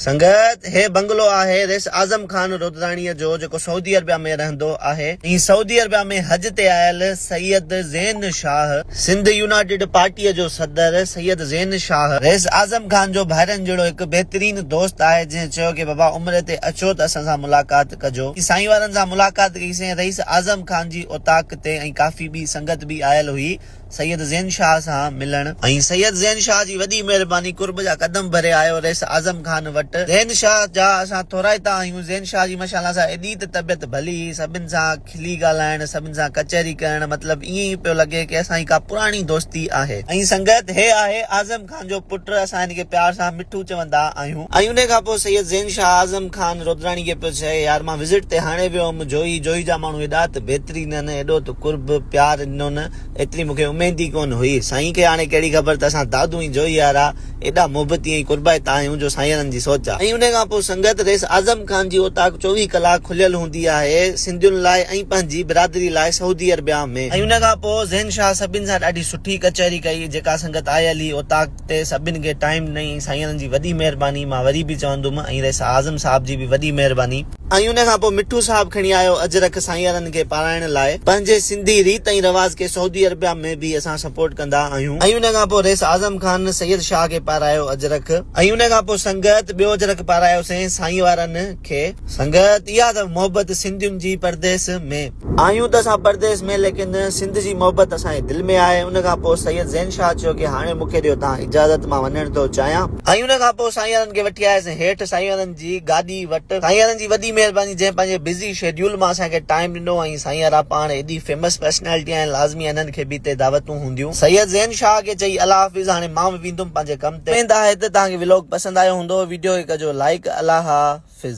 संगत हे बंगलो आहे रेस आज़म खान रोदराणीअ जो जेको सऊदी अरबिया में रहंदो आहे। ई सऊदी अरबिया में हज ते आयल सैयद ज़ैन शाह सिंध यूनाइटेड पार्टीअ जो सदर सैयद ज़ैन शाह रेस आज़म खान जो भाइरनि जहिड़ो हिकु बहितरीन दोस्त आहे, जंहिं चयो कि बाबा उमिरि ते अचो त असां सां मुलाक़ात कजो। साईं वारनि सां मुलाक़ात कईसीं रईस आज़म खान जी औताक ते, ऐं काफ़ी ॿी संगत बि आयल हुई सैयद ज़ैन शाह सां मिलण। ऐं सैयद ज़ैन शाह जी वॾी महिरबानी कुर्ब जा कदम भरे आयो रेस आज़म खान वटि। ज़ैन शाह जा असां थोराइता आहियूं। ज़ैन शाह जी माशाअल्लाह सां एॾी त तबियत भली, सभिनि सां खिली ॻाल्हाइण, सभिनि सां कचहरी करण, मतिलबु ईअं ई पियो लॻे कि असांजी का पुराणी दोस्ती आहे। ऐं संगत हे आहे आज़म खान जो पुटु, असां हिन खे प्यार सां मिठू चवंदा आहियूं। ऐं उन खां पोइ सैयद ज़ैन शाह आज़म खान रोदराणी खे पियो चए, यार मां विज़िट ते हाणे वियो हुअमि, जोई जा माण्हू एॾा त बहितरीन आहिनि, एॾो त कुर्ब प्यार ॾिनो न, एतिरी मूंखे उमेद ई कोन हुई। साईं खे हाणे कहिड़ी ख़बर त असां दादू ई जोई यारा एॾा मोहबती ऐं कुर्बाइता आहियूं जो साईं जी सोच आहे। ऐं उन खां पोइ संगत रेस आज़म खान जी औताक 24 कलाक खुलियल हूंदी आहे सिंधियुनि लाइ ऐं पंहिंजी बिरादरी लाइ सऊदी अरबिया में। ऐं उन खां पोइ ज़ैन शाह सभिनि सां ॾाढी सुठी कचहरी कई। जेका संगत आयल ही औताक ते सभिनि खे टाइम ॾेई, साईं जी वॾी महिरबानी, मां वरी बि चवंदुमि। ऐं रेस आज़म साहब जी बि वॾी महिरबानी। ऐं उन खां पोइ मिठू साहब खणी आयो अजरक साईं खे पाराइण लाइ। पंहिंजे सिंधी रीत ऐं रवाज खे सऊदी अरबिया में बि असां सपोर्ट कंदा आहियूं। ऐं उन खां पोइ रेस आज़म खान सैयद शाह खे पारायो अजरक। ऐं उन खां पोइ संगत ॿियो अजरक पारायोसीं साईं वारनि खे। संगत इहा त मोहबत सिंधियुनि जी परदेस में। आहियूं त असां परदेस में, लेकिन सिंध जी मोहबत असांजे दिलि में आहे। उन खां पोइ सैयद ज़ैन शाह चयो कि हाणे मूंखे ॾियो तव्हां इजाज़त, मां वञण थो चाहियां। ऐं उन खां पोइ साईं वारनि खे वठी आयासीं हेठि साईं वारनि जी गाॾी वटि। साईं वारनि जी वॾी महिरबानी, जंहिं पंहिंजे बिज़ी शेड्यूल मां असांखे टाइम ॾिनो। ऐं साईं वारा पाण एॾी फेमस पर्सनैलिटी आहिनि, लाज़मी इन्हनि खे बि हिते दावतूं हूंदियूं। सैयद ज़ैन शाह खे चई अल्लाह हाफ़िज़, हाणे मां वेंदुमि पंहिंजे कम ते। वेंदा आहे त तव्हांखे व्लॉग पसंदि आयो हूंदो, वीडियो खे कजो लाइक। अल्लाह हाफ़िज़।